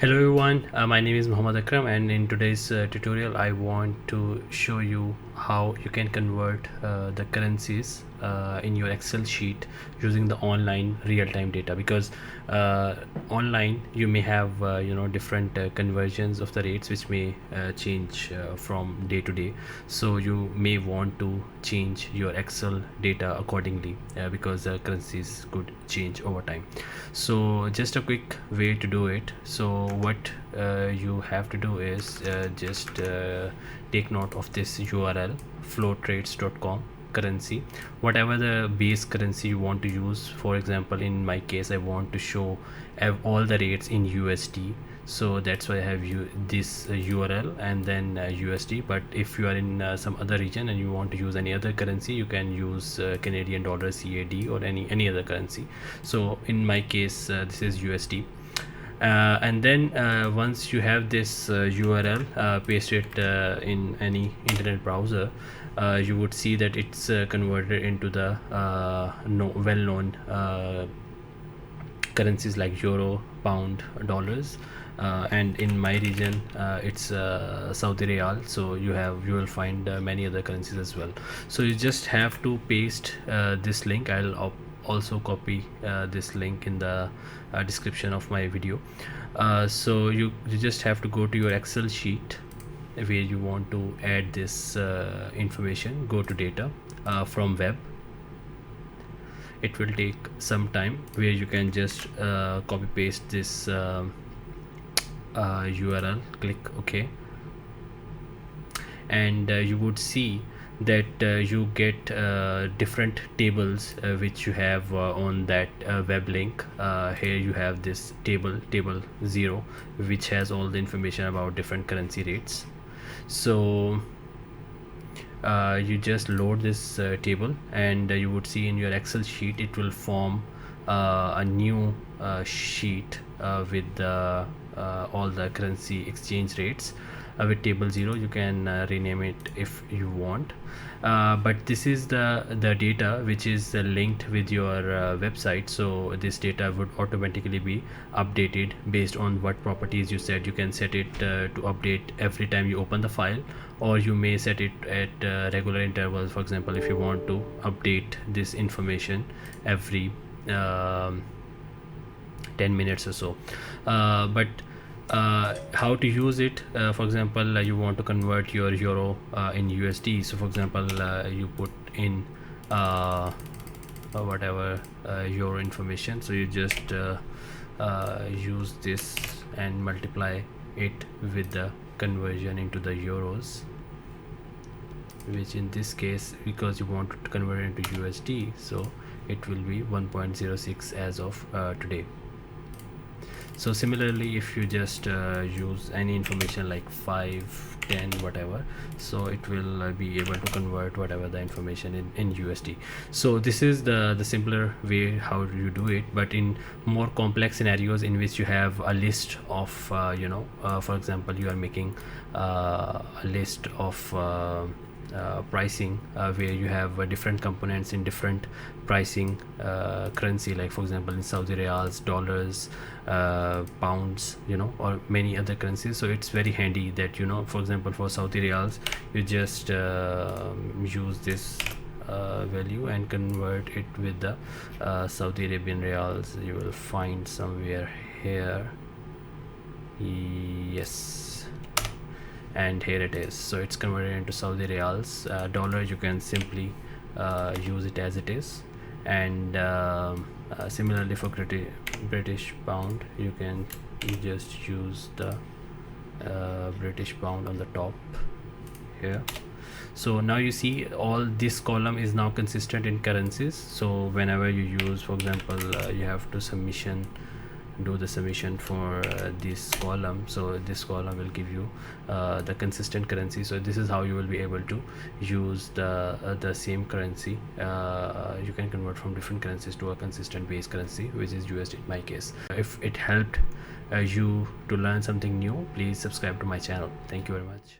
Hello everyone, my name is Muhammad Akram, and in today's tutorial I want to show you how you can convert the currencies in your Excel sheet using the online real-time data, because online you may have different conversions of the rates which may change from day to day. So you may want to change your Excel data accordingly because the currencies could change over time. So just a quick way to do it. So what you have to do is just take note of this URL, flowtrades.com currency, whatever the base currency you want to use. For example, in my case I want to show all the rates in USD, so that's why I have this URL and then USD. But if you are in some other region and you want to use any other currency, you can use Canadian dollar, CAD, or any other currency. So in my case this is USD. And then once you have this URL, paste it in any internet browser, you would see that it's converted into the well-known currencies like euro, pound, dollars, and in my region it's Saudi Riyal. So you will find many other currencies as well. So you just have to paste this link. I'll also copy this link in the description of my video. So you just have to go to your Excel sheet where you want to add this information. Go to data from web. It will take some time, where you can just copy paste this URL, click OK, and you would see that you get different tables which you have on that web link. Here you have this table 0, which has all the information about different currency rates. So you just load this table, and you would see in your Excel sheet it will form a new sheet with all the currency exchange rates. With table 0 you can rename it if you want, but this is the data which is linked with your website. So this data would automatically be updated based on what properties you set. You can set it to update every time you open the file, or you may set it at regular intervals. For example, if you want to update this information every 10 minutes or so. But how to use it, for example, you want to convert your euro in USD. So for example, you put in whatever euro information, so you just use this and multiply it with the conversion into the euros, which in this case, because you want to convert it into USD, so it will be 1.06 as of today. So similarly, if you just use any information like 5, 10, whatever, so it will be able to convert whatever the information in USD. So this is the simpler way how you do it. But in more complex scenarios in which you have a list of for example, you are making a list of pricing where you have different components in different pricing currency, like for example in Saudi Riyals, dollars, pounds, or many other currencies. So it's very handy that, for example, for Saudi Riyals you just use this value and convert it with the Saudi Arabian Riyals. You will find somewhere here, yes, and here it is. So it's converted into Saudi Riyals. Dollar, you can simply use it as it is, and similarly for British pound, you can just use the British pound on the top here. So now you see all this column is now consistent in currencies. So whenever you use, for example, you have to do the summation for this column, so this column will give you the consistent currency. So this is how you will be able to use the same currency. You can convert from different currencies to a consistent base currency, which is USD in my case. If it helped you to learn something new, please subscribe to my channel. Thank you very much.